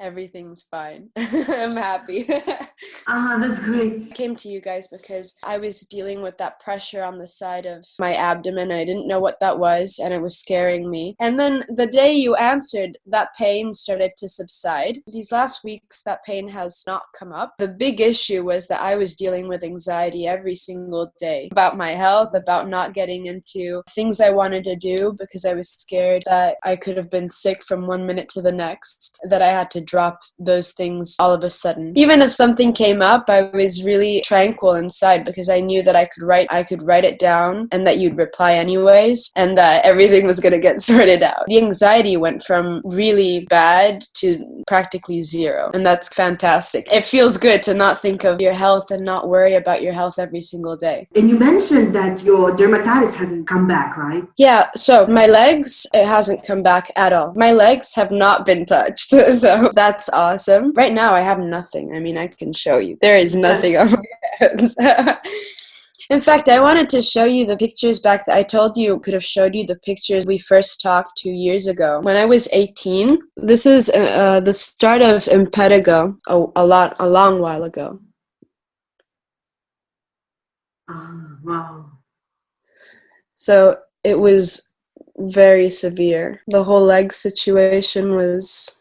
Everything's fine. I'm happy. That's great. I came to you guys because I was dealing with that pressure on the side of my abdomen. I didn't know what that was, and it was scaring me. And then the day you answered, that pain started to subside. These last weeks, that pain has not come up. The big issue was that I was dealing with anxiety every single day about my health, about not getting into things I wanted to do because I was scared that I could have been sick from one minute to the next, that I had to drop those things all of a sudden. Even if something came up, I was really tranquil inside because I knew that I could write it down and that you'd reply anyways and that everything was going to get sorted out. The anxiety went from really bad to practically zero, and that's fantastic. It feels good to not think of your health and not worry about your health every single day. And you mentioned that your dermatitis hasn't come back, right? Yeah, so my legs, it hasn't come back at all. My legs have not been touched, so that's awesome. Right now I have nothing. I mean, I can show you. There is nothing on my hands. In fact, I wanted to show you the pictures back that I told you could have showed you the pictures we first talked 2 years ago. When I was 18, this is the start of impetigo a long while ago. Wow. So it was very severe. The whole leg situation was...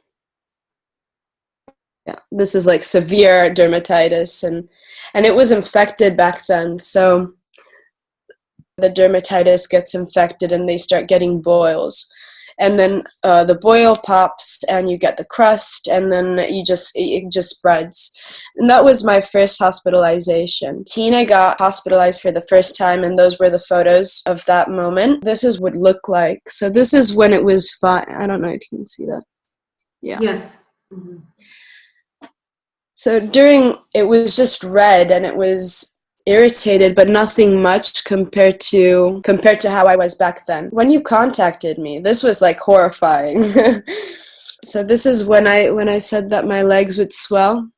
Yeah, this is like severe dermatitis, and it was infected back then. So the dermatitis gets infected and they start getting boils. And then the boil pops and you get the crust, and then it just spreads. And that was my first hospitalization. Tina got hospitalized for the first time, and those were the photos of that moment. This is what it looked like. So this is when it was fine. I don't know if you can see that. Yeah. Yes. Mm-hmm. So it was just red and it was irritated, but nothing much compared to how I was back then. When you contacted me, this was like horrifying. So this is when I said that my legs would swell.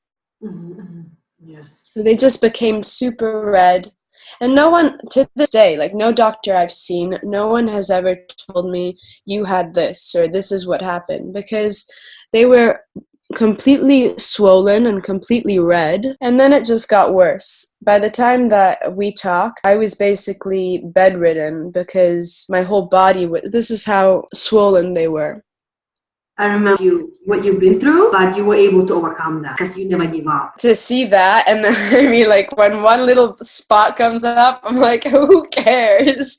Mm-hmm. Mm-hmm. Yes. So they just became super red. And no one, to this day, like no doctor I've seen, no one has ever told me you had this or this is what happened, because they were completely swollen and completely red, and then it just got worse. By the time that we talked, I was basically bedridden because my whole body this is how swollen they were. I remember what you've been through, but you were able to overcome that because you never give up. To see that, and then I mean, like when one little spot comes up, I'm like, who cares?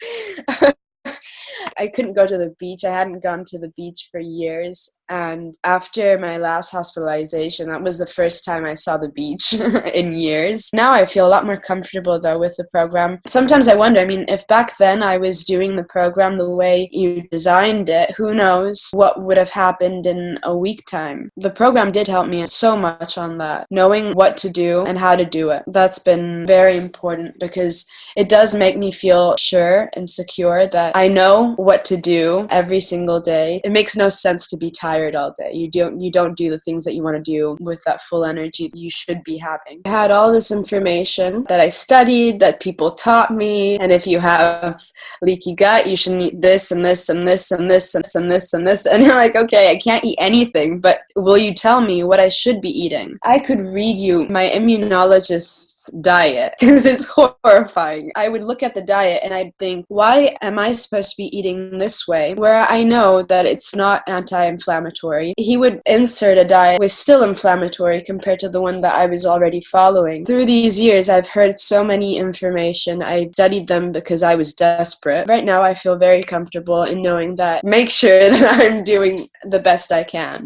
I couldn't go to the beach. I hadn't gone to the beach for years. And after my last hospitalization, that was the first time I saw the beach in years. Now I feel a lot more comfortable, though, with the program. Sometimes I wonder, I mean, if back then I was doing the program the way you designed it, who knows what would have happened in a week time. The program did help me so much on that, knowing what to do and how to do it. That's been very important because it does make me feel sure and secure that I know what to do every single day. It makes no sense to be tired all day. You don't do the things that you want to do with that full energy you should be having. I had all this information that I studied, that people taught me, and if you have leaky gut, you should eat this and this and this and this and this and this and this. And you're like, okay, I can't eat anything, but will you tell me what I should be eating? I could read you my immunologist's diet because it's horrifying. I would look at the diet and I'd think, why am I supposed to be eating this way where I know that it's not anti-inflammatory? He would insert a diet was still inflammatory compared to the one that I was already following. Through these years, I've heard so many information. I studied them because I was desperate. Right now, I feel very comfortable in knowing that make sure that I'm doing the best I can.